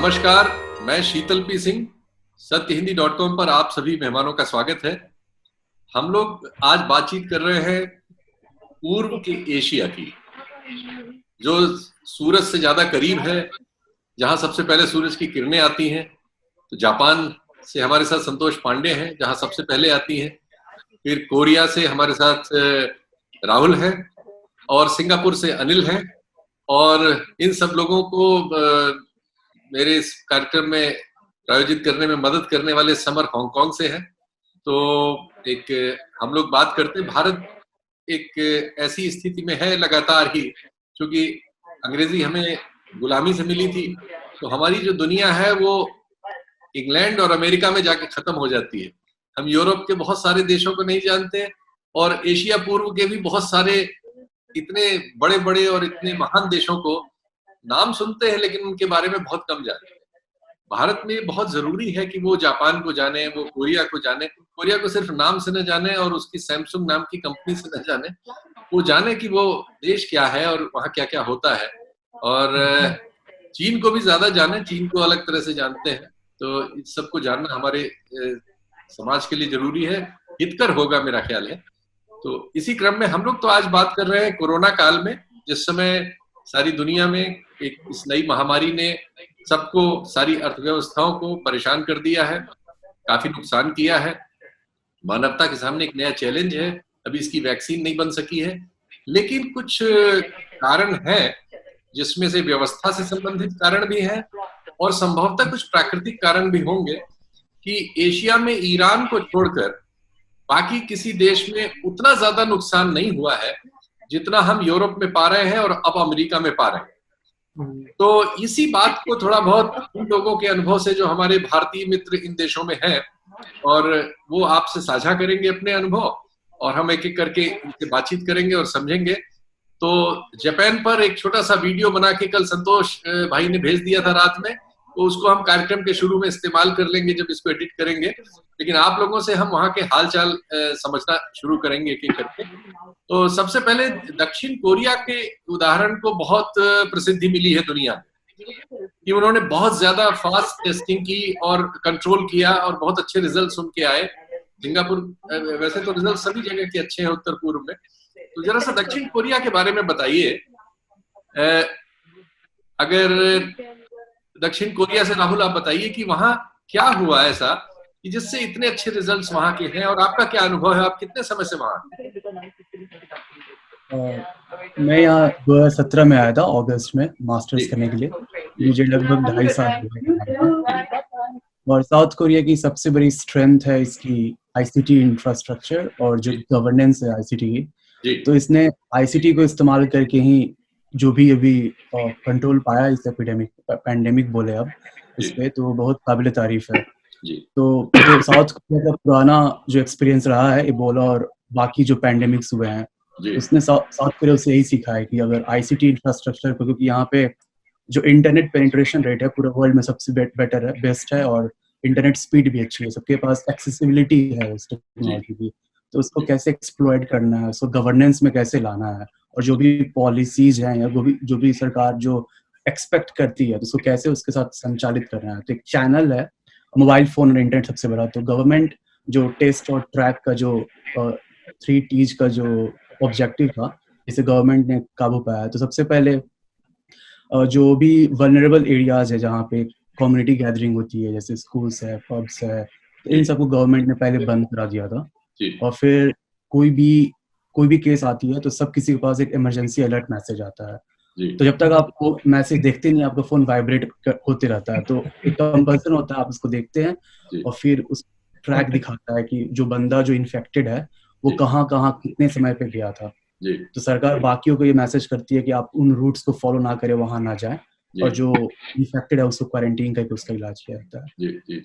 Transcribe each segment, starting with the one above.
नमस्कार, मैं शीतल पी सिंह। सत्यहिंदी.com पर आप सभी मेहमानों का स्वागत है। हम लोग आज बातचीत कर रहे हैं पूर्व के एशिया की, जो सूरज से ज्यादा करीब है, जहां सबसे पहले सूरज की किरणें आती हैं। तो जापान से हमारे साथ संतोष पांडे हैं, जहां सबसे पहले आती हैं। फिर कोरिया से हमारे साथ राहुल है, और सिंगापुर से अनिल है। और इन सब लोगों को मेरे इस कार्यक्रम में प्रायोजित करने में मदद करने वाले समर हांगकांग से हैं। तो एक हम लोग बात करते हैं, भारत एक ऐसी स्थिति में है लगातार ही, क्योंकि अंग्रेजी हमें गुलामी से मिली थी, तो हमारी जो दुनिया है वो इंग्लैंड और अमेरिका में जाके खत्म हो जाती है। हम यूरोप के बहुत सारे देशों को नहीं जानते, और एशिया पूर्व के भी बहुत सारे इतने बड़े बड़े और इतने महान देशों को नाम सुनते हैं, लेकिन उनके बारे में बहुत कम जानते हैं। भारत में बहुत जरूरी है कि वो जापान को जाने, वो कोरिया को जाने। कोरिया को सिर्फ नाम से न जाने और उसकी सैमसंग नाम की कंपनी से न जाने, वो जाने कि वो देश क्या है और वहाँ क्या क्या होता है। और चीन को भी ज्यादा जाने, चीन को अलग तरह से जानते हैं। तो इस सबको जानना हमारे समाज के लिए जरूरी है, हितकर होगा मेरा ख्याल है। तो इसी क्रम में हम लोग तो आज बात कर रहे हैं कोरोना काल में, जिस समय सारी दुनिया में एक इस नई महामारी ने सबको, सारी अर्थव्यवस्थाओं को परेशान कर दिया है, काफी नुकसान किया है। मानवता के सामने एक नया चैलेंज है। अभी इसकी वैक्सीन नहीं बन सकी है, लेकिन कुछ कारण हैं, जिसमें से व्यवस्था से संबंधित कारण भी हैं और संभवतः कुछ प्राकृतिक कारण भी होंगे, कि एशिया में ईरान को छोड़कर बाकी किसी देश में उतना ज्यादा नुकसान नहीं हुआ है जितना हम यूरोप में पा रहे हैं और अब अमेरिका में पा रहे हैं। तो इसी बात को थोड़ा बहुत उन लोगों के अनुभव से, जो हमारे भारतीय मित्र इन देशों में हैं, और वो आपसे साझा करेंगे अपने अनुभव, और हम एक एक करके इनसे बातचीत करेंगे और समझेंगे। तो जापान पर एक छोटा सा वीडियो बना के कल संतोष भाई ने भेज दिया था रात में, तो उसको हम कार्यक्रम के शुरू में इस्तेमाल कर लेंगे जब इसको एडिट करेंगे। लेकिन आप लोगों से हम वहाँ के हालचाल समझना शुरू करेंगे एक एक करके। तो सबसे पहले दक्षिण कोरिया के उदाहरण को बहुत प्रसिद्धि मिली है दुनिया में, कि उन्होंने बहुत ज्यादा फास्ट टेस्टिंग की और कंट्रोल किया, और बहुत अच्छे रिजल्ट्स उनके आए। सिंगापुर, वैसे तो रिजल्ट सभी जगह के अच्छे हैं उत्तर पूर्व में। तो जरा सा दक्षिण कोरिया के बारे में बताइए। अगर दक्षिण कोरिया से राहुल आप बताइए कि वहाँ क्या हुआ ऐसा कि जिससे इतने अच्छे रिजल्ट्स वहाँ के हैं, और आपका क्या अनुभव है? आप कितने समय से वहाँ? मैं यहाँ 2017 में आया था, अगस्त में मास्टर्स करने के लिए। मुझे लगभग 2.5 साल हुए। और साउथ कोरिया की सबसे बड़ी स्ट्रेंथ है इसकी आईसीटी इंफ्रास्ट्रक्चर और जो गवर्नेंस है आईसीटी की। तो इसने आईसीटी को इस्तेमाल करके ही जो भी अभी कंट्रोल पाया इस एपिडेमिक, पैंडेमिक बोले अब इस पे, तो बहुत काबिल तारीफ है। तो जो साउथ कोरिया का पुराना जो एक्सपीरियंस रहा है इबोला और बाकी जो पैंडेमिक्स हुए हैं, उसने साउथ कोरिया से यही सीखा है कि अगर आईसीटी इंफ्रास्ट्रक्चर को, क्योंकि यहाँ पे जो इंटरनेट पेनिट्रेशन रेट है पूरे वर्ल्ड में सबसे बेटर है, बेस्ट है, और इंटरनेट स्पीड भी अच्छी है, सबके पास एक्सेसिबिलिटी है उस टेक्नोलॉजी की। तो उसको कैसे एक्सप्लॉइट करना है, उसको गवर्नेंस में कैसे लाना है, और जो भी पॉलिसीज हैं या जो भी सरकार जो एक्सपेक्ट करती है, तो उसको कैसे उसके साथ संचालित करना है। तो एक चैनल है मोबाइल फोन और इंटरनेट सबसे बड़ा। तो गवर्नमेंट जो टेस्ट और ट्रैक का जो 3 T's का जो ऑब्जेक्टिव था, जिसे गवर्नमेंट ने काबू पाया, तो सबसे पहले जो भी वल्नरेबल एरियाज है जहाँ पे कम्युनिटी गैदरिंग होती है, जैसे स्कूल्स है, पब्स है, तो इन सबको गवर्नमेंट ने पहले बंद करा दिया था। और फिर कोई भी केस आती है तो सब किसी के पास एक इमरजेंसी अलर्ट मैसेज आता है। तो जब तक आप वो मैसेज देखते नहीं, आपका फोन वाइब्रेट होते रहता है। तो एक कंपल्सन होता है, आप उसको देखते हैं, और फिर उस ट्रैक दिखाता है कि जो बंदा जो इन्फेक्टेड है वो कहाँ कितने समय पे गया था। तो सरकार बाकियों को ये मैसेज करती है कि आप उन रूट्स को फॉलो ना करें, वहां ना जाएं, और जो इन्फेक्टेड है उसको क्वारंटीन करके उसका इलाज किया जाता है।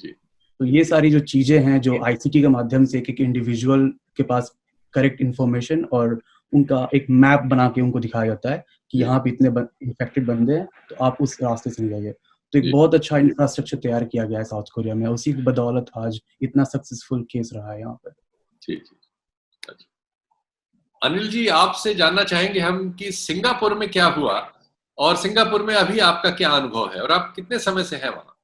तो ये सारी जो चीजें हैं, जो आईसीटी के माध्यम से एक इंडिविजुअल के पास करेक्ट इन्फॉर्मेशन और उनका एक मैप बना के उनको दिखाया जाता है कि यहाँ पे इतने इन्फेक्टेड बंदे हैं, तो आप उस रास्ते से जाइए। तो एक बहुत अच्छा इंफ्रास्ट्रक्चर तैयार किया गया है साउथ कोरिया में, उसी की बदौलत आज इतना सक्सेसफुल केस रहा है यहाँ पे। अनिल जी, आपसे जानना चाहेंगे हम कि सिंगापुर में क्या हुआ, और सिंगापुर में अभी आपका क्या अनुभव है और आप कितने समय से हैं वहां?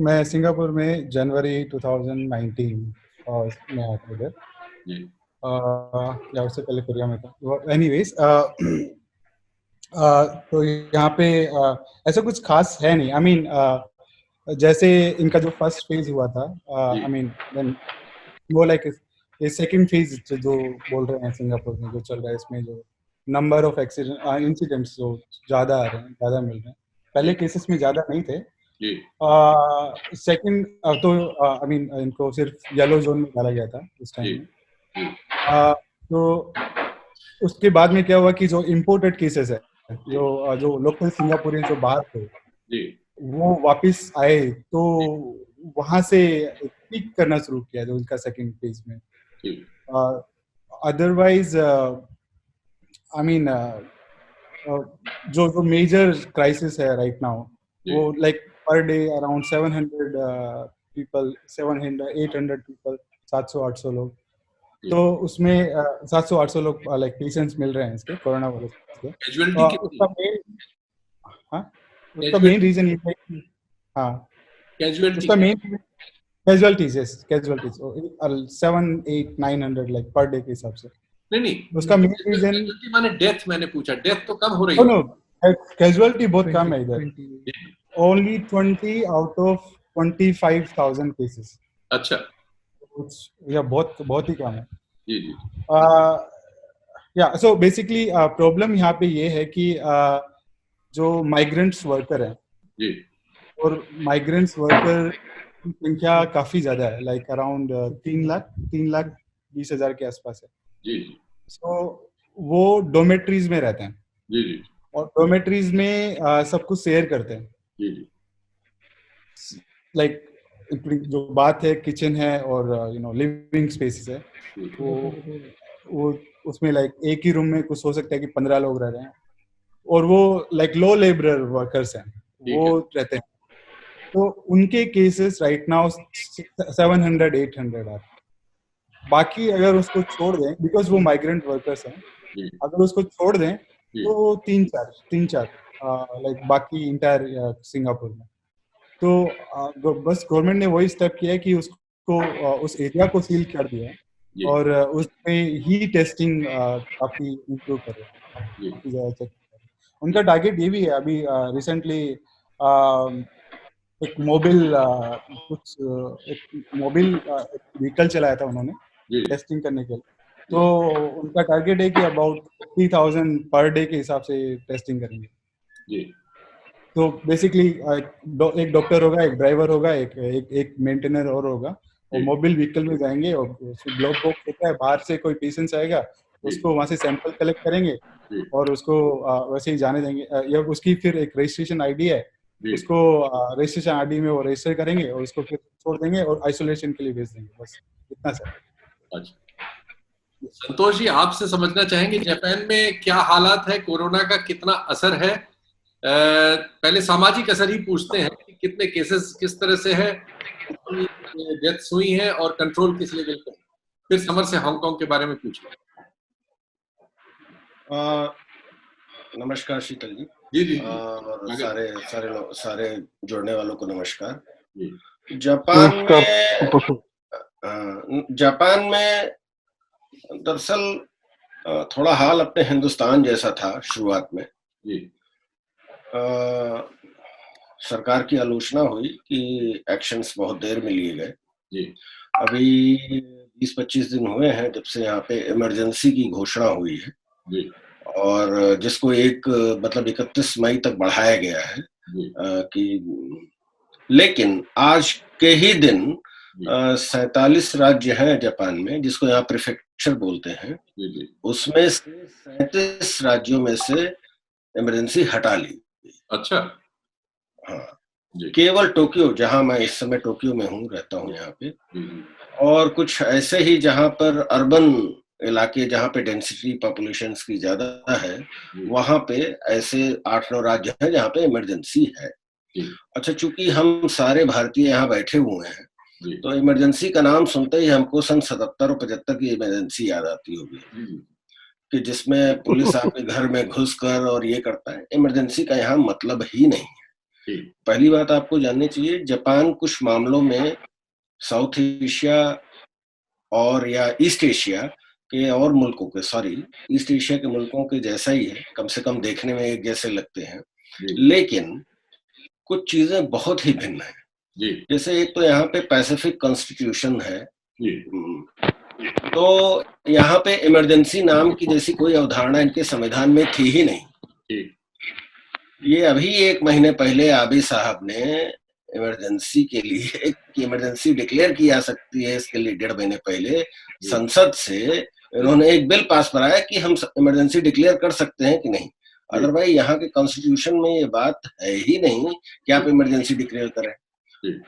मैं सिंगापुर में जनवरी 2019 में आया था इधर, जी या उससे पहले कोरिया में था। एनीवेज, तो यहाँ पे ऐसा कुछ खास है नहीं। आई मीन जैसे इनका जो फर्स्ट फेज हुआ था, आई मीन देन वो लाइक ये सेकंड फेज जो बोल रहे हैं सिंगापुर में जो चल रहा है, इसमें जो नंबर ऑफ इंसिडेंट्स जो ज़्यादा आ रहे हैं, ज़्यादा मिल रहे हैं। पहले केसेस में ज़्यादा नहीं थे। सेकंड तो आई मीन इनको सिर्फ येलो जोन में डाला गया था उस टाइम में। तो उसके बाद में क्या हुआ कि जो इम्पोर्टेड केसेस है, जो लोकल सिंगापुरियन जो बाहर थे, वो वापस आए, तो वहां से पीक करना शुरू किया जो उनका सेकंड फेज में। अदरवाइज आई मीन जो मेजर क्राइसिस है राइट नाउ, वो like per day around 700 people, 800 people, 700-800 लोग। तो उसमें 700-800 लोग लाइक पेशेंट्स मिल रहे हैं इसके कोरोना वायरस के। उसका मेन रीजन ये है कि उसका main casualties 700-800-900 like per day के हिसाब से। नहीं उसका मेन रीजन माने डेथ, मैंने पूछा डेथ तो कम हो रही है। नो, कैजुअलिटी बहुत कम है इधर, ओनली 20 आउट ऑफ 25,000 केसेस। अच्छा, या बहुत ही कम है। जी या सो बेसिकली प्रॉब्लम यहाँ पे ये है कि जो माइग्रेंट्स वर्कर हैं जी, और माइग्रेंट्स वर्कर की संख्या काफी ज्यादा है, लाइक अराउंड 3,20,000 के आसपास है जी। सो वो डोमेट्रीज में रहते हैं जी, और डोमेट्रीज में सब कुछ शेयर करते हैं जी। लाइक जो बात है किचन है और लिविंग स्पेसेस है, वो उसमें लाइक एक ही रूम में कुछ हो सकता है कि 15 लोग रह रहे हैं, और वो लाइक लो लेबर वर्कर्स हैं, वो रहते हैं। तो उनके केसेस राइट नाउ 700-800 आर। बाकी अगर उसको छोड़ दें, बिकॉज वो माइग्रेंट वर्कर्स हैं, अगर उसको छोड़ दें तो 3-4 लाइक बाकी इंटायर सिंगापुर में। तो बस गवर्नमेंट ने वही स्टेप किया है कि उसको उस एरिया को सील कर दिया है और उसमें ही टेस्टिंग काफी इम्प्रूव कर रहे हैं। उनका टारगेट ये भी है। अभी रिसेंटली एक मोबाइल व्हीकल चलाया था उन्होंने टेस्टिंग करने के लिए। तो उनका टारगेट है कि अबाउट 50,000 पर डे के हिसाब से टेस्टिंग करेंगे। तो बेसिकली एक डॉक्टर होगा, एक ड्राइवर होगा, एक मेंटेनर और होगा, और मोबाइल व्हीकल में जाएंगे और ग्लोव बॉक्स होता है, बाहर से कोई पेशेंट्स आएगा उसको वहां से सैंपल कलेक्ट करेंगे और उसको वैसे ही जाने देंगे। या उसकी फिर एक रजिस्ट्रेशन आईडी है, उसको रजिस्ट्रेशन आईडी में वो रजिस्टर करेंगे और उसको फिर छोड़ देंगे और आइसोलेशन के लिए भेज देंगे, बस इतना सा। अच्छा संतोष जी, आपसे समझना चाहेंगे जापान में क्या हालात है, कोरोना का कितना असर है? पहले सामाजिक असर ही पूछते हैं कि कितने केसेस किस तरह से है, डेथ्स हुई हैं और कंट्रोल किस लेवल पे, फिर समर से हांगकांग के बारे में पूछें। नमस्कार शीतल जी। जी और सारे जुड़ने वालों को नमस्कार। जापान में दरअसल थोड़ा हाल अपने हिंदुस्तान जैसा था शुरुआत में। सरकार की आलोचना हुई कि एक्शंस बहुत देर में लिए गए। अभी 20-25 दिन हुए हैं जब से यहाँ पे इमरजेंसी की घोषणा हुई है और जिसको मतलब 31 मई तक बढ़ाया गया है कि, लेकिन आज के ही दिन 47 राज्य हैं जापान में, जिसको यहाँ प्रीफेक्चर बोलते हैं, उसमें से 37 राज्यों में से इमरजेंसी हटा ली। अच्छा। हाँ, केवल टोक्यो, जहां मैं इस समय टोक्यो में हूँ, रहता हूँ यहाँ पे, और कुछ ऐसे ही जहां पर अर्बन इलाके जहां पे डेंसिटी पॉपुलेशन की ज्यादा है, वहां पे ऐसे 8-9 राज्य हैं जहां पे इमरजेंसी है। अच्छा, चूंकि हम सारे भारतीय यहाँ बैठे हुए हैं तो इमरजेंसी का नाम सुनते ही हमको सन 77 और 75 की इमरजेंसी याद आती होगी कि जिसमें पुलिस आपके घर में घुसकर और ये करता है। इमरजेंसी का यहाँ मतलब ही नहीं है। पहली बात आपको जाननी चाहिए, जापान कुछ मामलों में साउथ एशिया और या ईस्ट एशिया के और मुल्कों के, सॉरी ईस्ट एशिया के मुल्कों के जैसा ही है, कम से कम देखने में एक जैसे लगते हैं, लेकिन कुछ चीजें बहुत ही भिन्न है। जैसे एक तो यहाँ पे पैसिफिक कॉन्स्टिट्यूशन है, तो यहाँ पे इमरजेंसी नाम की जैसी कोई अवधारणा इनके संविधान में थी ही नहीं। ये अभी 1 महीने पहले आबे साहब ने इमरजेंसी के लिए इमरजेंसी डिक्लेयर की जा सकती है, इसके लिए 1.5 महीने पहले संसद से इन्होंने एक बिल पास कराया कि हम इमरजेंसी डिक्लेयर कर सकते हैं कि नहीं। अदरवाइज यहाँ के कॉन्स्टिट्यूशन में ये बात है ही नहीं कि आप इमरजेंसी डिक्लेयर करें।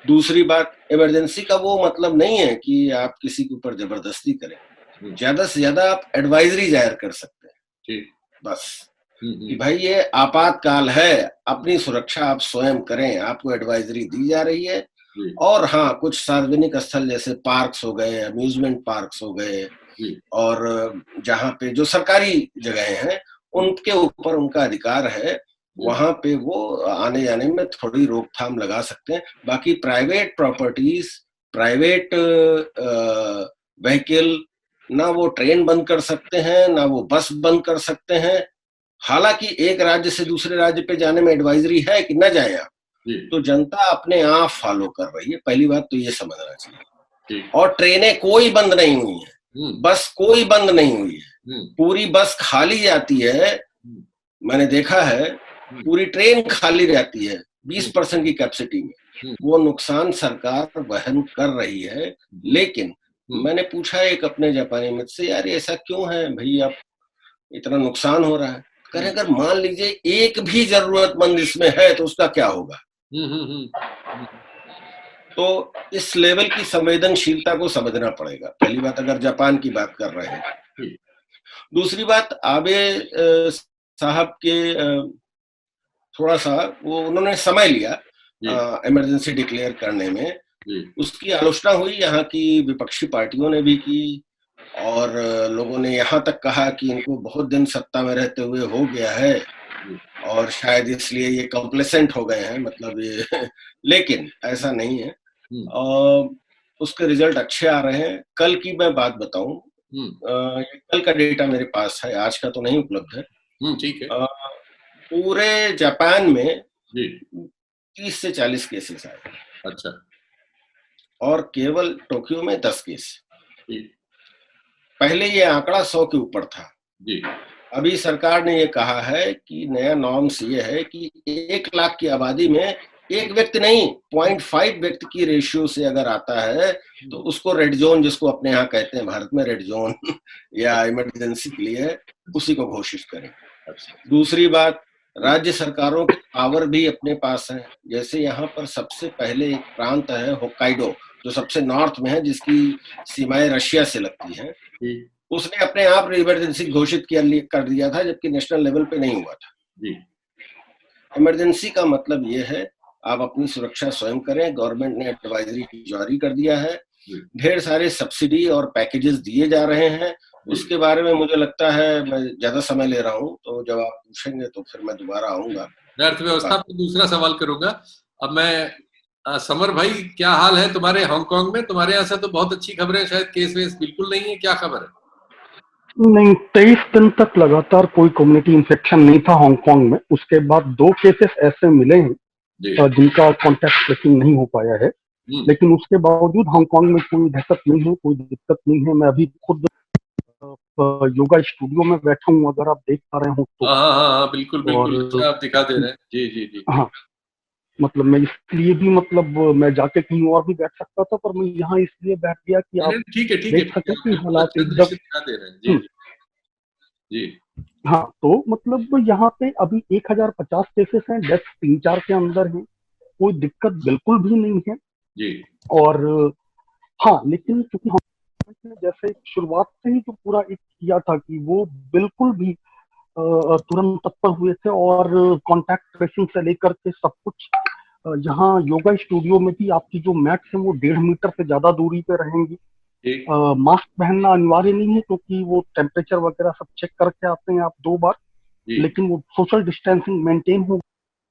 दूसरी बात, इमरजेंसी का वो मतलब नहीं है कि आप किसी के ऊपर जबरदस्ती करें, ज्यादा से ज्यादा आप एडवाइजरी जाहिर कर सकते हैं बस, कि भाई ये आपातकाल है, अपनी सुरक्षा आप स्वयं करें, आपको एडवाइजरी दी जा रही है। और हाँ, कुछ सार्वजनिक स्थल जैसे पार्क्स हो गए, अम्यूजमेंट पार्क्स हो गए, और जहाँ पे जो सरकारी जगह हैं उनके ऊपर उनका अधिकार है, वहां पे वो आने जाने में थोड़ी रोकथाम लगा सकते हैं। बाकी प्राइवेट प्रॉपर्टीज, प्राइवेट व्हीकल, ना वो ट्रेन बंद कर सकते हैं, ना वो बस बंद कर सकते हैं। हालांकि एक राज्य से दूसरे राज्य पे जाने में एडवाइजरी है कि न जाए आप, तो जनता अपने आप फॉलो कर रही है। पहली बात तो ये समझना चाहिए। और ट्रेनें कोई बंद नहीं हुई है, बस कोई बंद नहीं हुई है, पूरी बस खाली जाती है। मैंने देखा है, पूरी ट्रेन खाली रहती है 20% की कैपेसिटी में। वो नुकसान सरकार वहन कर रही है। लेकिन मैंने पूछा एक अपने जापानी मित्र से, यार ऐसा क्यों है भाई, आप इतना नुकसान हो रहा है? कह रहे अगर मान लीजिए एक भी जरूरतमंद इसमें है तो उसका क्या होगा। तो इस लेवल की संवेदनशीलता को समझना पड़ेगा, पहली बात, अगर जापान की बात कर रहे हैं। दूसरी बात, आबे साहब के थोड़ा सा वो उन्होंने समय लिया इमरजेंसी डिक्लेयर करने में, उसकी आलोचना हुई, यहाँ की विपक्षी पार्टियों ने भी की, और लोगों ने यहाँ तक कहा कि इनको बहुत दिन सत्ता में रहते हुए हो गया है और शायद इसलिए ये कॉम्प्लेसेंट हो गए हैं, मतलब ये लेकिन ऐसा नहीं है। और उसके रिजल्ट अच्छे आ रहे हैं। कल की मैं बात बताऊं, कल का डेटा मेरे पास है, आज का तो नहीं उपलब्ध है। ठीक है। पूरे जापान में 30 से 40 केसेस आए। अच्छा। और केवल टोक्यो में 10 केस। पहले ये आंकड़ा 100 के ऊपर था। अभी सरकार ने ये कहा है कि नया नॉर्म्स ये है कि 1 लाख की आबादी में एक व्यक्ति नहीं, 0.5 व्यक्ति की रेशियो से अगर आता है तो उसको रेड जोन, जिसको अपने यहाँ कहते हैं भारत में रेड जोन या इमरजेंसी के लिए, उसी को घोषित करें। दूसरी बात, राज्य सरकारों के पावर भी अपने पास है। जैसे यहाँ पर सबसे पहले एक प्रांत है होक्काइडो, जो सबसे नॉर्थ में है, जिसकी सीमाएं रशिया से लगती हैं। उसने अपने आप इमरजेंसी घोषित कर दिया था, जबकि नेशनल लेवल पे नहीं हुआ था। इमरजेंसी का मतलब ये है आप अपनी सुरक्षा स्वयं करें। गवर्नमेंट ने एडवाइजरी जारी कर दिया है, ढेर सारे सब्सिडी और पैकेजेस दिए जा रहे हैं। उसके बारे में मुझे लगता है, मैं ज्यादा समय ले रहा हूँ, तो जब आप पूछेंगे तो फिर मैं दोबारा आऊंगा। मैं अर्थव्यवस्था पर दूसरा सवाल करूंगा। अब मैं समर भाई, क्या हाल है तुम्हारे हांगकांग में? तुम्हारे यहाँ से तो बहुत अच्छी खबरें, शायद केस वेस बिल्कुल नहीं है, क्या खबर है? नहीं, 23 दिन तक लगातार कोई कम्युनिटी इन्फेक्शन नहीं था हांगकांग में। उसके बाद 2 केसेस ऐसे मिले हैं जिनका कॉन्टैक्ट ट्रेसिंग नहीं हो पाया है, लेकिन उसके बावजूद हांगकांग में कोई दहशत नहीं है, कोई दिक्कत नहीं है। मैं अभी खुद योगा स्टूडियो में बैठा हूँ, अगर आप देख पा रहे हो तो। हाँ, बिल्कुल बिल्कुल, आप दिखा दे रहे हैं। जी। हाँ, मतलब मैं इसलिए भी, मतलब मैं जाके कहीं और भी बैठ सकता था, पर मैं यहाँ इसलिए बैठ गया कि आप ठीक है देख सकें कि हालात एकदम दिखा दे रहे हैं। जी। हाँ, तो मतलब यहाँ पे अभी 1050 केसेस हैं, डेथ 3-4 के अंदर हैं, कोई दिक्कत बिल्कुल भी नहीं है जी। और हाँ, लेकिन क्योंकि हम जैसे शुरुआत से ही जो पूरा एक किया था कि वो बिल्कुल भी तुरंत तत्पर हुए थे और कॉन्टैक्ट ट्रेसिंग से लेकर के सब कुछ यहाँ योगा स्टूडियो में भी आपकी जो मैट्स है वो 1.5 मीटर से ज्यादा दूरी पे रहेंगी। मास्क पहनना अनिवार्य नहीं है क्योंकि वो टेम्परेचर वगैरह सब चेक करके आते हैं आप 2 बार, लेकिन वो सोशल डिस्टेंसिंग मेंटेन होगा,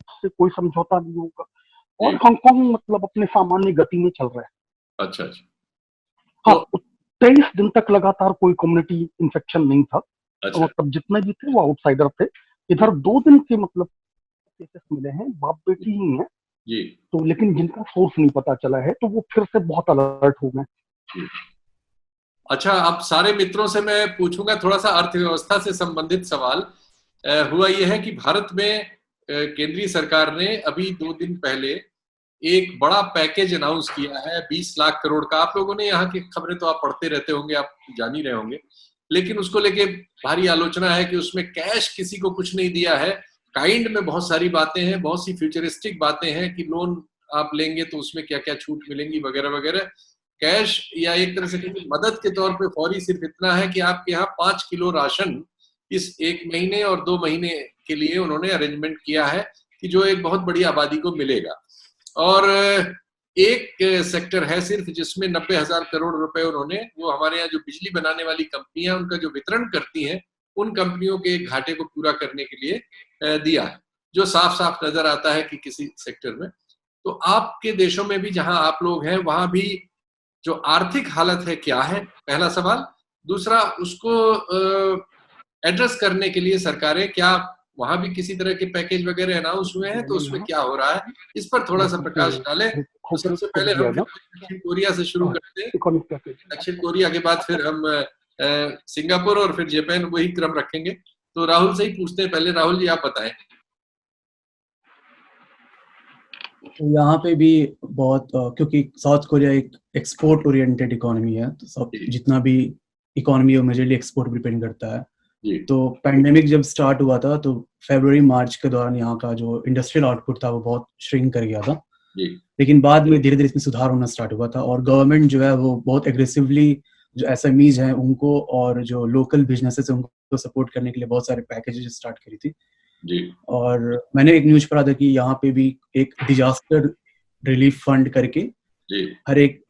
उससे कोई समझौता नहीं होगा। और हांगकांग मतलब अपने सामान्य गति में चल रहा है। अच्छा। हाँ, 23 दिन तक लगातार कोई कम्युनिटी इन्फेक्शन नहीं था। अच्छा। मतलब जितने भी थे वो आउटसाइडर थे। इधर 2 दिन के मतलब केसेस मिले हैं, बाप बेटी ही हैं जी। तो, लेकिन जिनका सोर्स नहीं पता चला है तो वो फिर से बहुत अलर्ट हो गए। अच्छा, अब सारे मित्रों से मैं पूछूंगा थोड़ा सा अर्थव्यवस्था से संबंधित सवाल। हुआ यह है कि भारत में केंद्रीय सरकार ने अभी 2 दिन पहले एक बड़ा पैकेज अनाउंस किया है 20 लाख करोड़ का। आप लोगों ने यहाँ की खबरें तो आप पढ़ते रहते होंगे, आप जान ही रहे होंगे, लेकिन उसको लेके भारी आलोचना है कि उसमें कैश किसी को कुछ नहीं दिया है। काइंड में बहुत सारी बातें हैं, बहुत सी फ्यूचरिस्टिक बातें हैं कि लोन आप लेंगे तो उसमें क्या क्या छूट मिलेंगी वगैरह वगैरह। कैश या एक तरह से मदद के तौर पे फौरी सिर्फ इतना है कि आपके यहाँ 5 किलो राशन इस 1 महीने और 2 महीने के लिए उन्होंने अरेंजमेंट किया है कि जो एक बहुत बड़ी आबादी को मिलेगा। और एक सेक्टर है सिर्फ जिसमें 90,000 करोड़ रुपए उन्होंने, वो हमारे यहाँ जो बिजली बनाने वाली कंपनियां उनका जो वितरण करती हैं उन कंपनियों के घाटे को पूरा करने के लिए दिया है, जो साफ साफ नजर आता है कि किसी सेक्टर में। तो आपके देशों में भी जहां आप लोग हैं वहां भी जो आर्थिक हालत है क्या है, पहला सवाल। दूसरा, उसको एड्रेस करने के लिए सरकारें क्या वहां भी किसी तरह के पैकेज वगैरह अनाउंस हुए हैं, तो उसमें क्या हो रहा है, इस पर थोड़ा सा प्रकाश डालें। तो सबसे पहले हम दक्षिण कोरिया से शुरू करते हैं। दक्षिण कोरिया के बाद फिर हम सिंगापुर और फिर जापान, वही क्रम रखेंगे। तो राहुल से ही पूछते हैं पहले। राहुल जी, आप बताएं। तो यहाँ पे भी बहुत क्योंकि साउथ कोरिया एक एक्सपोर्ट ओरिएंटेड इकोनॉमी है, तो सब जितना भी इकोनॉमी है मेजरली एक्सपोर्ट पर डिपेंड करता है। तो पैंडेमिक जब स्टार्ट हुआ था तो फरवरी मार्च के दौरान यहाँ का जो इंडस्ट्रियल आउटपुट था वो बहुत श्रिंक कर गया था, लेकिन बाद में धीरे धीरे इसमें सुधार होना स्टार्ट हुआ था। और गवर्नमेंट जो है वो बहुत एग्रेसिवली जो एसएमईज हैं उनको और जो लोकल बिजनेसेस हैं उनको सपोर्ट करने के लिए बहुत सारे पैकेजेस स्टार्ट करी थी। और मैंने एक न्यूज पढ़ा था कि यहाँ पे भी एक डिजास्टर रिलीफ फंड करके हर एक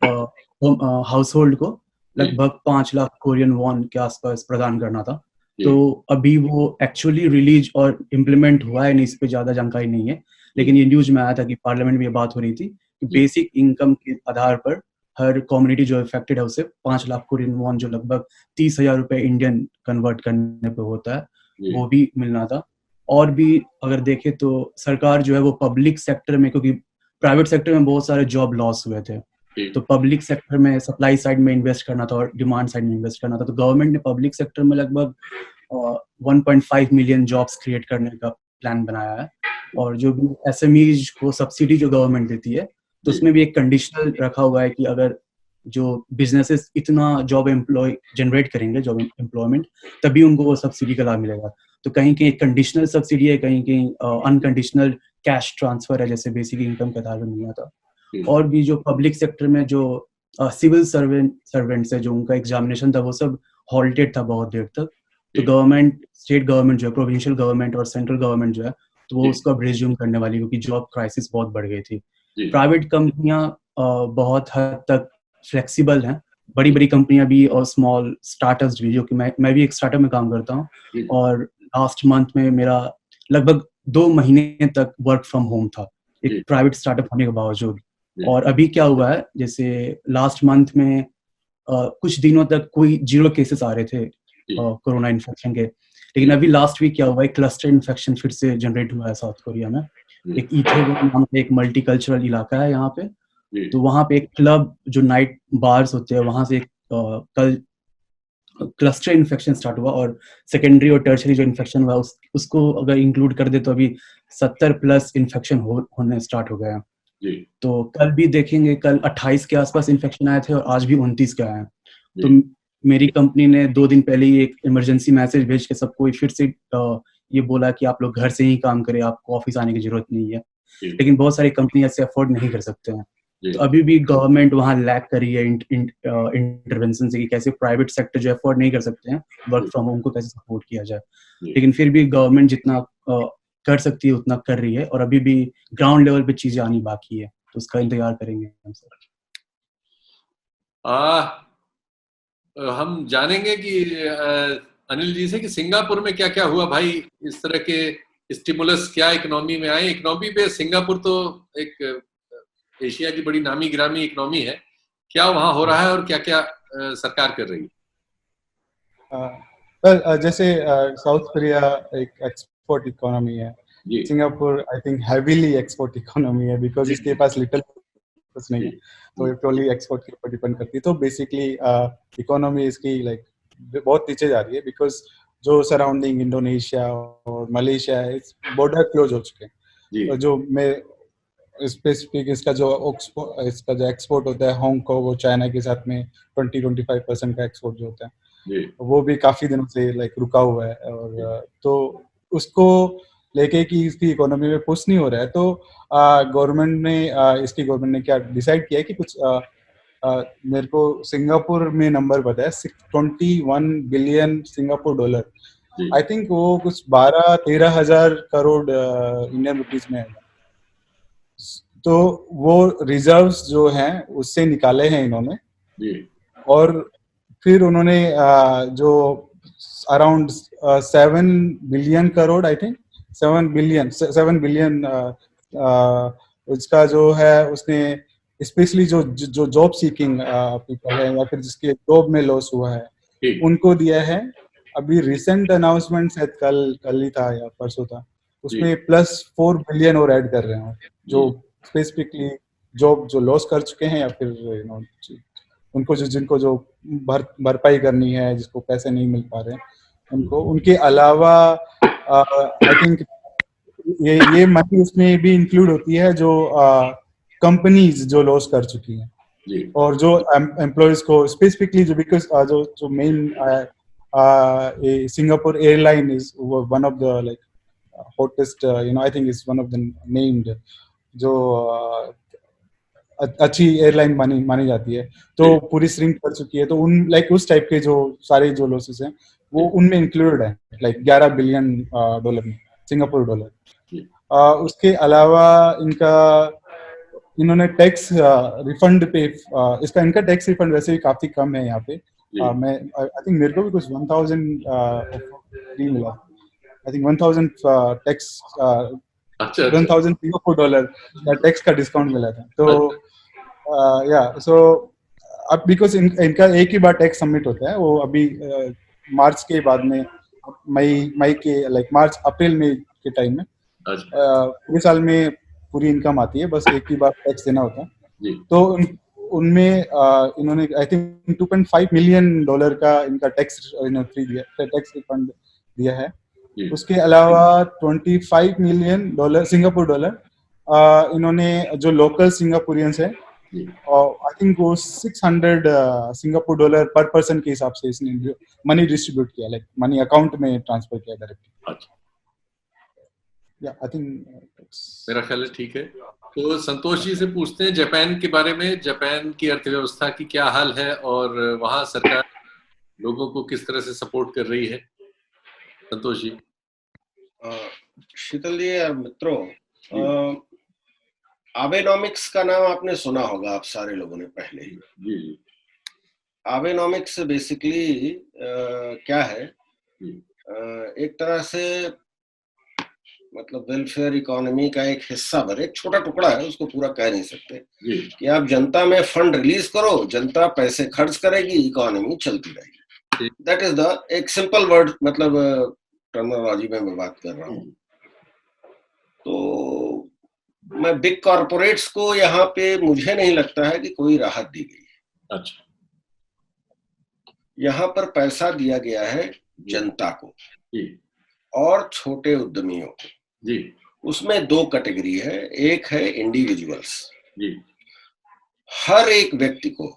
हाउस होल्ड को लगभग 5 लाख कोरियन वॉन के आसपास प्रदान करना था। तो अभी वो एक्चुअली रिलीज और इम्प्लीमेंट हुआ है नहीं, इस पे ज्यादा जानकारी नहीं है, लेकिन ये न्यूज में आया था कि पार्लियामेंट में ये बात हो रही थी कि बेसिक इनकम के आधार पर हर कम्युनिटी जो इफेक्टेड है उसे 5 लाख कोरियन वॉन, जो लगभग 30,000 रुपए इंडियन कन्वर्ट करने पे होता है, वो भी मिलना था। और भी अगर देखें तो सरकार जो है वो पब्लिक सेक्टर में, क्योंकि प्राइवेट सेक्टर में बहुत सारे जॉब लॉस हुए थे, तो पब्लिक सेक्टर में सप्लाई साइड में इन्वेस्ट करना था और डिमांड साइड में इन्वेस्ट करना था। तो गवर्नमेंट ने पब्लिक सेक्टर में लगभग 1.5 मिलियन जॉब्स क्रिएट करने का प्लान बनाया है। और जो भी एसएमईज को सब्सिडी जो गवर्नमेंट देती है तो उसमें भी एक कंडीशनल रखा हुआ है कि अगर जो बिजनेसेस इतना जॉब एम्प्लॉय जनरेट करेंगे, जॉब एम्प्लॉयमेंट, तभी उनको वो सब्सिडी का लाभ मिलेगा। तो कहीं कहीं कंडीशनल सब्सिडी है, कहीं कहीं अनकंडीशनल कैश ट्रांसफर है, जैसे बेसिक इनकम के आधार पर मिला था। और भी जो पब्लिक सेक्टर में जो सिविल सर्वेंट्स है, जो उनका एग्जामिनेशन था वो सब हॉल्टेड था बहुत देर तक। तो गवर्नमेंट, स्टेट गवर्नमेंट जो है, प्रोविंशियल गवर्नमेंट और सेंट्रल गवर्नमेंट जो है, तो वो उसको अब रिज्यूम करने वाली, क्योंकि जॉब क्राइसिस बहुत बढ़ गई थी। प्राइवेट कंपनियां बहुत हद तक फ्लेक्सिबल हैं, बड़ी बड़ी कंपनियां भी और स्मॉल स्टार्टअप्स भी, जो कि मैं भी एक स्टार्टअप में काम करता हूँ और लास्ट मंथ में मेरा लगभग 2 महीने तक वर्क फ्रॉम होम था, एक प्राइवेट स्टार्टअप होने के बावजूद। और अभी क्या हुआ है, जैसे लास्ट मंथ में कुछ दिनों तक कोई 0 केसेस आ रहे थे कोरोना इन्फेक्शन के, लेकिन अभी लास्ट वीक क्या हुआ है, क्लस्टर इन्फेक्शन फिर से जनरेट हुआ है साउथ कोरिया में। एक इथेवॉन नाम का एक मल्टीकल्चरल इलाका है यहाँ पे, तो वहाँ पे एक क्लब जो नाइट बार्स होते हैं, वहां से कल क्लस्टर इन्फेक्शन स्टार्ट हुआ। और सेकेंडरी और टर्शरी जो इन्फेक्शन हुआ उसको अगर इंक्लूड कर दे तो अभी 70+ इन्फेक्शन होने स्टार्ट हो गया। तो कल भी देखेंगे, कल 28 के आसपास इन्फेक्शन आए थे और आज भी 29 के आए हैं। तो मेरी कंपनी ने 2 दिन पहले ही एक इमरजेंसी मैसेज भेज के सबको फिर से ये बोला कि आप लोग घर से ही काम करें, आपको ऑफिस आने की जरूरत नहीं है। लेकिन बहुत सारी कंपनी ऐसे अफोर्ड नहीं कर सकते हैं, तो अभी भी गवर्नमेंट वहाँ लैक कर रही है इंटरवेंशन से कि कैसे प्राइवेट सेक्टर जो अफोर्ड नहीं कर सकते हैं वर्क फ्रॉम होम को कैसे सपोर्ट किया जाए। लेकिन फिर भी गवर्नमेंट जितना कर सकती है उतना कर रही है, और अभी भी ग्राउंड लेवल पे चीजें आनी बाकी है, तो उसका इंतजार करेंगे हम सब। हम जानेंगे कि अनिल जी से कि सिंगापुर में क्या क्या हुआ भाई, इस तरह के स्टिमुलस क्या इकोनॉमी में आए। इकोनॉमी पे सिंगापुर तो एक एशिया की बड़ी नामी गिरामी इकोनॉमी है, क्या वहां हो रहा है और क्या क्या सरकार कर रही है? जैसे साउथ कोरिया एक एक्सपोर्ट इकोनॉमी है, Singapore I think heavily export economy है, बिकॉज इसके पास लिटिल कुछ नहीं है, तो ये प्योरली एक्सपोर्ट के ऊपर डिपेंड करती है। तो बेसिकली इकोनॉमी इसकी लाइक बहुत नीचे जा रही है, बिकॉज जो सराउंडिंग इंडोनेशिया और मलेशिया है, बॉर्डर क्लोज हो चुके हैं। तो जो मैं स्पेसिफिक इसका जो एक्सपोर्ट होता है हांगकांग और चाइना के साथ में 20-25% का एक्सपोर्ट जो होता है, वो भी काफी दिनों से लाइक रुका हुआ है। और तो उसको लेके कि इसकी इकोनॉमी में पुश नहीं हो रहा है, तो गवर्नमेंट ने क्या डिसाइड किया है कि कुछ मेरे को सिंगापुर में नंबर पता है 21 billion Singapore dollar, I think वो कुछ 12-13 हजार करोड़ इंडियन रुपीज में है। तो वो रिजर्व्स जो हैं उससे निकाले हैं इन्होंने, और फिर उन्होंने जो around 7 billion crore, I think 7 billion उसका जो है उसने स्पेशली जो जॉब सीकिंग पीपल है या फिर जिसके जॉब में लॉस हुआ है, उनको दिया है। अभी रिसेंट अनाउंसमेंट शायद कल ही था या परसों था, उसमें +4 बिलियन और ऐड कर रहे हैं, जो स्पेसिफिकली जॉब जो लॉस कर चुके हैं या फिर उनको जिनको जो भरपाई करनी है, जिसको पैसे नहीं मिल पा रहे हैं उनको। उनके अलावा आई थिंक ये मनी उसमें भी इंक्लूड होती है जो कंपनीज जो लॉस कर चुकी हैं, और जो एम्प्लॉयज को स्पेसिफिकली जो बिकॉज जो main Singapore airline is one of the like hottest, I think is one of the named जो अच्छी एयरलाइन मानी जाती है, तो पूरी श्रिंक कर चुकी है। तो उन लाइक उस टाइप के जो सारे जो लॉसेस हैं वो उनमें इंक्लूडेड है, लाइक 11 बिलियन डॉलर में, सिंगापुर डॉलर। उसके अलावा इन्होंने टैक्स रिफंड पे इनका टैक्स रिफंड वैसे भी काफी कम है यहाँ पे। मैं आई थिंक मेरे को भी कुछ 1000 मिला, I think 1000 tax 1000 Singapore dollar का टैक्स का डिस्काउंट मिला था। तो सो अब बिकॉज इनका एक ही बार टैक्स सबमिट होता है, वो अभी मार्च के बाद में मई के लाइक मार्च अप्रैल में के टाइम में पूरे साल में पूरी इनकम आती है, बस एक ही बार टैक्स देना होता है। तो उनमें इन्होंने आई थिंक 2.5 मिलियन डॉलर का इनका टैक्स रिफंड दिया है। उसके अलावा 25 मिलियन डॉलर सिंगापुर डॉलर इन्होंने जो लोकल सिंगापुरियंस है, आई थिंक वो 600 सिंगापुर डॉलर पर पर्सन के हिसाब से इसने मनी डिस्ट्रीब्यूट किया, लाइक मनी अकाउंट में ट्रांसफर किया डायरेक्टली। आई थिंक मेरा ख्याल है ठीक है। तो संतोष जी से पूछते हैं जापान के बारे में, जापान की अर्थव्यवस्था की क्या हाल है और वहां सरकार लोगों को किस तरह से सपोर्ट कर रही है। संतोष जी। शीतल जी और मित्रों, आबेनॉमिक्स का नाम आपने सुना होगा आप सारे लोगों ने पहले ही। जी। आबेनॉमिक्स बेसिकली क्या है, एक तरह से मतलब वेलफेयर इकोनॉमी का एक हिस्सा भर, एक छोटा टुकड़ा है, उसको पूरा कह नहीं सकते कि आप जनता में फंड रिलीज करो, जनता पैसे खर्च करेगी, इकोनॉमी चलती रहेगी। दैट इज द एक सिंपल वर्ड, मतलब टर्मिनोलॉजी में मैं बात कर रहा हूँ। तो मैं बिग कॉर्पोरेट्स को यहाँ पे मुझे नहीं लगता है कि कोई राहत दी गई है। अच्छा। यहाँ पर पैसा दिया गया है जनता को और छोटे उद्यमियों को। उसमें 2 कैटेगरी है, एक है इंडिविजुअल्स। हर एक व्यक्ति को,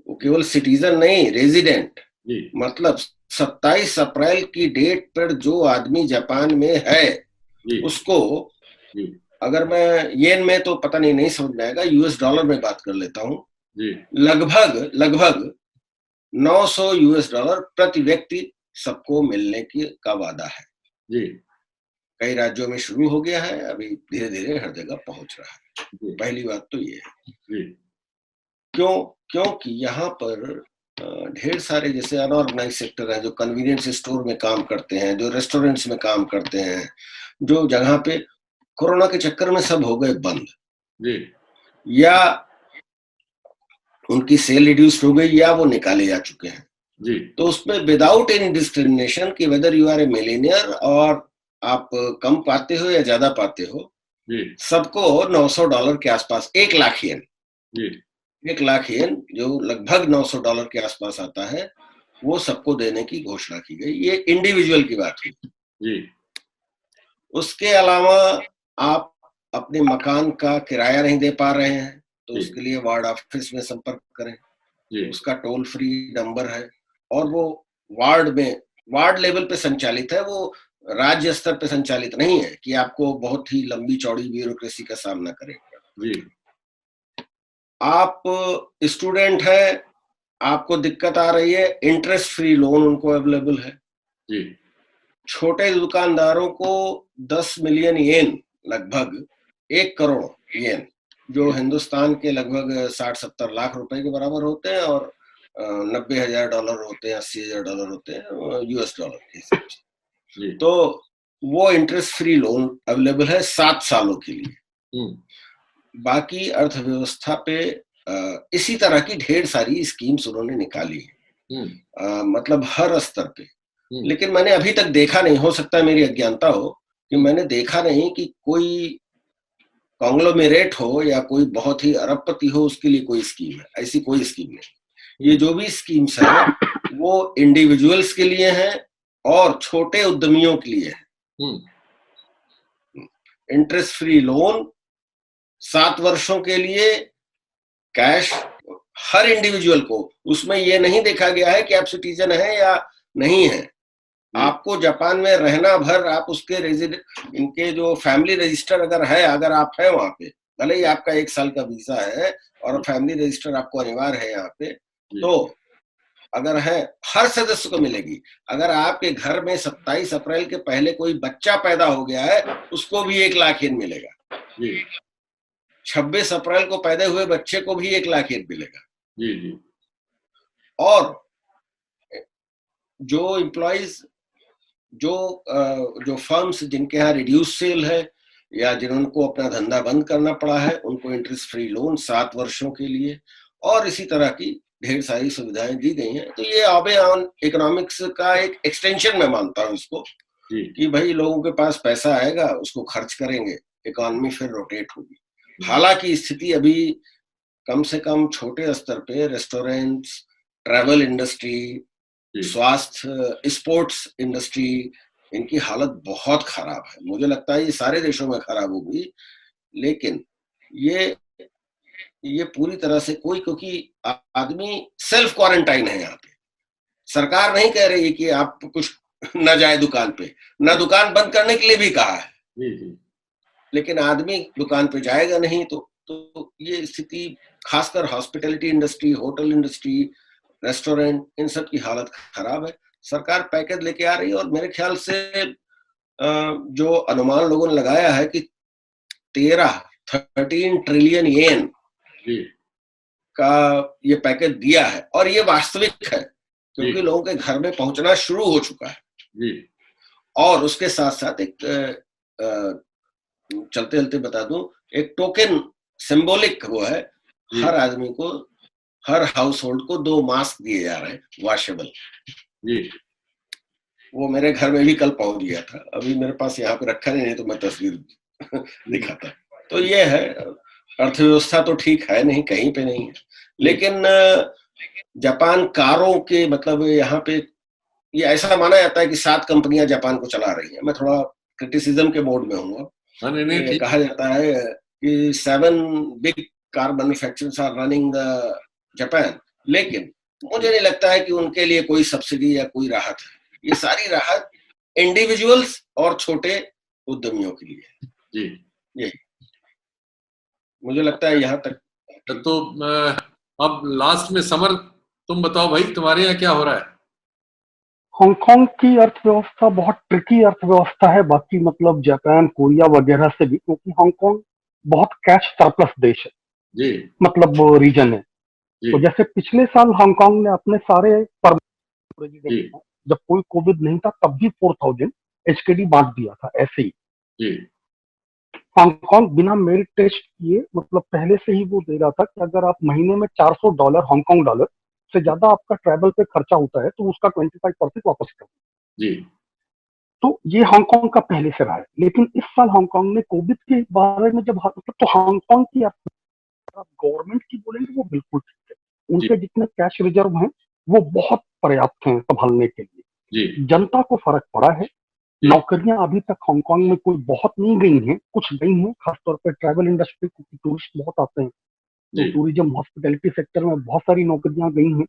वो केवल सिटीजन नहीं, रेजिडेंट, मतलब 27 अप्रैल की डेट पर जो आदमी जापान में है उसको, अगर मैं येन में तो पता नहीं समझ में आएगा, US डॉलर में बात कर लेता हूँ, लगभग 900 US डॉलर प्रति व्यक्ति सबको मिलने का वादा है। कई राज्यों में शुरू हो गया है, अभी धीरे धीरे हर जगह पहुंच रहा है। पहली बात तो ये है। क्योंकि यहाँ पर ढेर सारे जैसे अनऑर्गेनाइज सेक्टर है, जो कन्वीनियंस स्टोर में काम करते हैं, जो रेस्टोरेंट्स में काम करते हैं, जो जगह पे कोरोना के चक्कर में सब हो गए बंद, या उनकी सेल रिड्यूस हो गई या वो निकाले जा चुके हैं जी। तो उसमें विदाउट एनी डिस्क्रिमिनेशन कि whether you are a millionaire और आप कम पाते हो या ज्यादा पाते हो, सबको $900 के आसपास, 1 लाख येन, 1 लाख येन जो लगभग $900 के आसपास आता है, वो सबको देने की घोषणा की गई। ये इंडिविजुअल की बात हुई जी। उसके अलावा आप अपने मकान का किराया नहीं दे पा रहे हैं तो उसके लिए वार्ड ऑफिस में संपर्क करें जी। उसका टोल फ्री नंबर है और वो वार्ड लेवल पे संचालित है, वो राज्य स्तर पे संचालित नहीं है कि आपको बहुत ही लंबी चौड़ी ब्यूरोक्रेसी का सामना करें जी। आप स्टूडेंट है, आपको दिक्कत आ रही है, इंटरेस्ट फ्री लोन उनको अवेलेबल है जी। छोटे दुकानदारों को 10 मिलियन येन, लगभग 1 करोड़ येन, जो हिंदुस्तान के लगभग 60-70 लाख रुपए के बराबर होते हैं और $90,000 होते हैं, $80,000 होते हैं US डॉलर के हिसाब से, तो वो इंटरेस्ट फ्री लोन अवेलेबल है 7 सालों के लिए। बाकी अर्थव्यवस्था पे इसी तरह की ढेर सारी स्कीम्स उन्होंने निकाली है, मतलब हर स्तर पे। लेकिन मैंने अभी तक देखा नहीं, हो सकता है मेरी अज्ञानता हो, कि मैंने देखा नहीं कि कोई कॉन्ग्लोमेरेट हो या कोई बहुत ही अरबपति हो उसके लिए कोई स्कीम है। ऐसी कोई स्कीम नहीं। ये जो भी स्कीम्स है वो इंडिविजुअल्स के लिए है और छोटे उद्यमियों के लिए है। इंटरेस्ट फ्री लोन 7 वर्षों के लिए, कैश हर इंडिविजुअल को। उसमें ये नहीं देखा गया है कि आप सिटीजन है या नहीं है। आपको जापान में रहना भर आप उसके इनके जो फैमिली रजिस्टर अगर है, अगर आप है वहां पे, भले ही आपका 1 साल का वीजा है और फैमिली रजिस्टर आपको अनिवार्य है यहाँ पे, तो अगर है हर सदस्य को मिलेगी। अगर आपके घर में 27 अप्रैल के पहले कोई बच्चा पैदा हो गया है उसको भी 1 लाख येन मिलेगा। 26 अप्रैल को पैदा हुए बच्चे को भी 1 लाख येन मिलेगा जी। और जो एम्प्लॉइज, जो फर्म्स जिनके यहाँ रिड्यूस सेल है या जिनको अपना धंधा बंद करना पड़ा है, उनको इंटरेस्ट फ्री लोन 7 वर्षों के लिए और इसी तरह की ढेर सारी सुविधाएं दी गई हैं। तो ये आबे ऑन इकोनॉमिक्स का एक एक्सटेंशन मैं मानता हूँ इसको, कि भाई लोगों के पास पैसा आएगा, उसको खर्च करेंगे, इकोनॉमी फिर रोटेट होगी। हालांकि स्थिति अभी कम से कम छोटे स्तर पे रेस्टोरेंट्स, ट्रैवल इंडस्ट्री, स्वास्थ्य, स्पोर्ट्स इंडस्ट्री, इनकी हालत बहुत खराब है। मुझे लगता है ये सारे देशों में खराब होगी, लेकिन ये पूरी तरह से क्योंकि आदमी सेल्फ क्वारंटाइन है यहाँ पे। सरकार नहीं कह रही कि आप कुछ न जाए दुकान पे, न दुकान बंद करने के लिए भी कहा है, लेकिन आदमी दुकान पे जाएगा नहीं। तो ये स्थिति खासकर hospitality industry, hotel industry, restaurant, इन सब की हालत खराब है। सरकार पैकेज लेके आ रही है और मेरे ख्याल से जो अनुमान लोगों ने लगाया है कि 13 ट्रिलियन येन का ये पैकेज दिया है और ये वास्तविक है क्योंकि लोगों के घर में पहुंचना शुरू हो चुका है। और उसके साथ साथ एक चलते चलते बता दूं, एक टोकन सिंबॉलिक वो है, हर आदमी को, हर हाउस होल्ड को 2 मास्क दिए जा रहे हैं वॉशेबल जी। वो मेरे घर में भी कल पहुंच गया था, अभी मेरे पास यहाँ पे रखा नहीं तो मैं तस्वीर दिखाता। तो ये है, अर्थव्यवस्था तो ठीक है नहीं, कहीं पे नहीं है, लेकिन जापान कारों के, मतलब यहाँ पे ये ऐसा माना जाता है कि 7 कंपनियां जापान को चला रही हैं। मैं थोड़ा क्रिटिसिज्म के मोड में हूँ। कहा जाता है कि 7 big car manufacturers are running the Japan, लेकिन मुझे नहीं लगता है कि उनके लिए कोई सब्सिडी या कोई राहत है। ये सारी राहत इंडिविजुअल्स और छोटे उद्यमियों के लिए जी। यही मुझे लगता है यहाँ तक। तो अब लास्ट में समर, तुम बताओ भाई, तुम्हारे यहाँ क्या हो रहा है? हांगकांग की अर्थव्यवस्था बहुत ट्रिकी अर्थव्यवस्था है, बाकी मतलब जापान, कोरिया वगैरह से भी, क्योंकि हांगकांग बहुत कैश सरप्लस देश है जी मतलब वो रीजन है। तो जैसे पिछले साल हांगकांग ने अपने सारे प्रेसिडेंट, जब कोई कोविड नहीं था तब भी 4000 HKD बांट दिया था ऐसे ही। हांगकांग बिना मेरिट टेस्ट किए मतलब पहले से ही वो दे रहा था कि अगर आप महीने में $400 हांगकांग डॉलर से ज्यादा आपका ट्रैवल पे खर्चा होता है तो उसका 25% वापस कर जी। तो ये हांगकांग का पहले से रहा है। लेकिन इस साल हांगकांग ने कोविड के बारे में जब तो हांगकांग की आप गवर्नमेंट की बोलेंगे वो बिल्कुल ठीक है, उनके जितने कैश रिजर्व हैं वो बहुत पर्याप्त हैं संभालने के लिए। जनता को फर्क पड़ा है, नौकरियां अभी तक हांगकांग में कोई बहुत नहीं गई हैं, कुछ गई हैं, खासतौर पर ट्रैवल इंडस्ट्री, क्योंकि टूरिस्ट बहुत आते हैं तो टूरिज्म हॉस्पिटैलिटी सेक्टर में बहुत सारी नौकरियां गई हैं,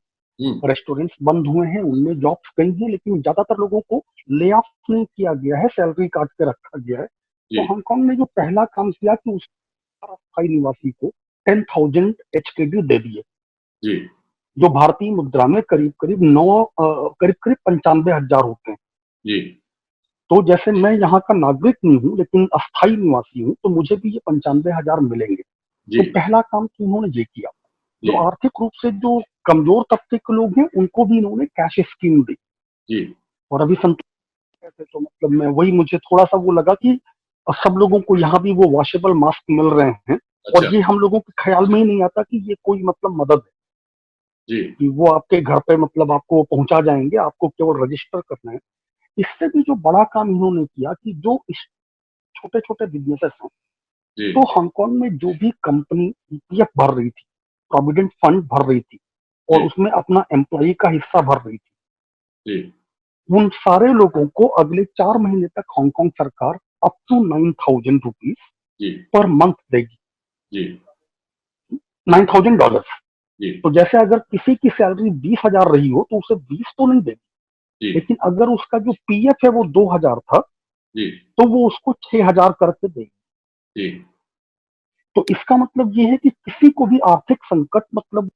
रेस्टोरेंट्स बंद हुए हैं, उनमें जॉब्स गई हैं, लेकिन ज्यादातर लोगों को ले ऑफ नहीं किया गया है, सैलरी काट के रखा गया है। तो हांगकांग ने जो पहला काम किया कि उस स्थायी निवासी को 10,000 HKD दे दिए, जो भारतीय मुद्रा में करीब करीब 95,000 होते हैं। तो जैसे मैं यहाँ का नागरिक नहीं हूँ लेकिन अस्थायी निवासी हूँ, तो मुझे भी ये 95,000 मिलेंगे। तो पहला काम तो इन्होंने ये किया। जो आर्थिक रूप से जो कमजोर तबके के लोग हैं उनको भी इन्होंने कैश स्कीम दी। और अभी संतोष तो मतलब मैं वही, मुझे थोड़ा सा वो लगा कि सब लोगों को यहाँ भी वो वॉशेबल मास्क मिल रहे हैं। और ये हम लोगों के ख्याल में ही नहीं आता कि ये कोई मतलब मदद है कि वो आपके घर पे मतलब आपको पहुंचा जाएंगे, आपको केवल रजिस्टर करना है। इससे भी जो बड़ा काम इन्होंने किया कि जो छोटे छोटे बिजनेसेस हैं, तो हांगकांग में जो भी कंपनी EPF भर रही थी, प्रोविडेंट फंड भर रही थी और उसमें अपना एम्प्लॉय का हिस्सा भर रही थी, उन सारे लोगों को अगले 4 महीने तक हांगकांग सरकार अप टू $9,000 पर मंथ देगी, $9,000। तो जैसे अगर किसी की सैलरी 20,000 रही हो तो उसे 20 तो नहीं देगी, लेकिन अगर उसका जो PF है वो 2,000 था तो वो उसको 6,000 करके देगी। तो इसका मतलब ये है कि किसी को भी आर्थिक संकट मतलब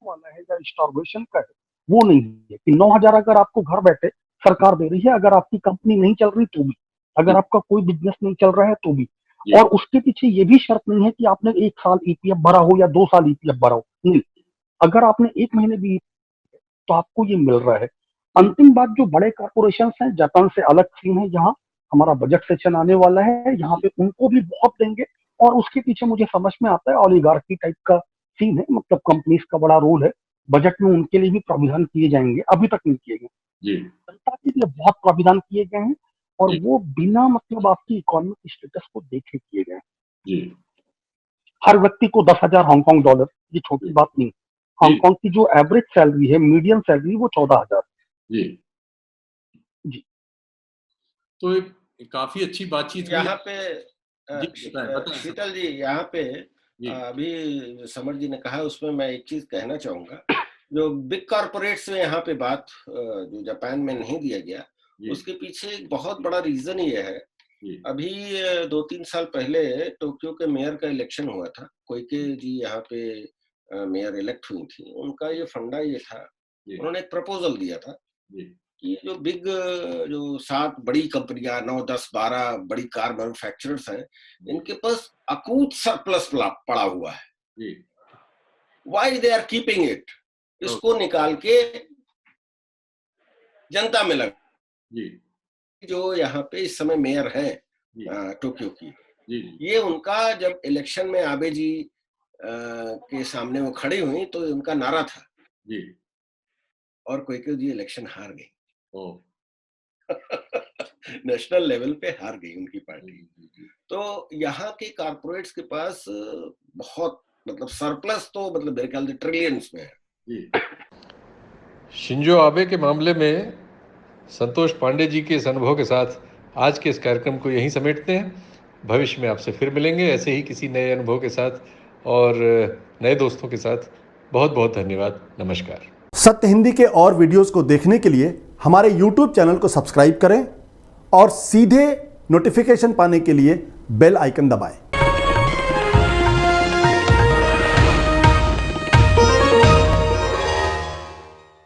वाला है या स्टार्वेशन का है वो नहीं है कि 9,000 अगर आपको घर बैठे सरकार दे रही है, अगर आपकी कंपनी नहीं चल रही तो भी, अगर आपका कोई बिजनेस नहीं चल रहा है तो भी। और उसके पीछे ये भी शर्त नहीं है कि आपने 1 साल EPF भरा हो या 2 साल EPF भरा हो, नहीं, अगर आपने 1 महीने भी तो आपको ये मिल रहा है। अंतिम बात, जो बड़े कॉर्पोरेशन हैं, जापान से अलग सीन है, यहाँ हमारा बजट सेशन आने वाला है, यहाँ पे उनको भी बहुत देंगे। और उसके पीछे मुझे समझ में आता है ओलिगार्की टाइप का सीन है, मतलब कंपनीज का बड़ा रोल है, बजट में उनके लिए भी प्राविधान किए जाएंगे, अभी तक नहीं किए गए। जनता के लिए बहुत प्राविधान किए गए हैं और वो बिना मतलब आपकी इकोनॉमिक स्टेटस को देखे किए गए। हर व्यक्ति को 10,000 हांगकांग डॉलर, ये छोटी बात नहीं। हांगकांग की जो एवरेज सैलरी है, मीडियम सैलरी, वो 14,000। जी। तो काफी अच्छी बातचीत यहाँ पे शीतल जी, यहाँ पे अभी समर जी ने कहा, उसमें मैं एक चीज कहना चाहूंगा। जो बिग कॉर्पोरेट्स में यहाँ पे बात जो जापान में नहीं दिया गया, उसके पीछे एक बहुत बड़ा रीजन ये है। अभी 2-3 साल पहले टोक्यो के मेयर का इलेक्शन हुआ था, कोइके जी यहाँ पे मेयर इलेक्ट हुई थी। उनका ये फंडा ये था, उन्होंने एक प्रपोजल दिया था कि जो बिग जो 7 बड़ी कंपनियां, 9, 10, 12 बड़ी कार मैन्युफैक्चरर्स हैं, इनके पास अकूत सरप्लस पड़ा हुआ है। Why they are keeping it? इसको निकाल के जनता में लगा। जो यहाँ पे इस समय मेयर है टोक्यो की, ये उनका जब इलेक्शन में आबे जी के सामने वो खड़ी हुई तो उनका नारा था और कोइके जी इलेक्शन हार गई। नेशनल लेवल पे हार गई उनकी पार्टी। तो यहाँ के कॉर्पोरेट्स के पास बहुत मतलब सरप्लस तो मतलब मेरे ख्याल से ट्रिलियंस में है। शिंजो आबे के मामले में संतोष पांडे जी के इस अनुभव के साथ आज के इस कार्यक्रम को यहीं समेटते हैं। भविष्य में आपसे फिर मिलेंगे ऐसे ही किसी नए अनुभव के साथ और नए दोस्तों के साथ। बहुत बहुत धन्यवाद। नमस्कार। सत्य हिंदी के और वीडियोस को देखने के लिए हमारे YouTube चैनल को सब्सक्राइब करें और सीधे नोटिफिकेशन पाने के लिए बेल आइकन दबाएं।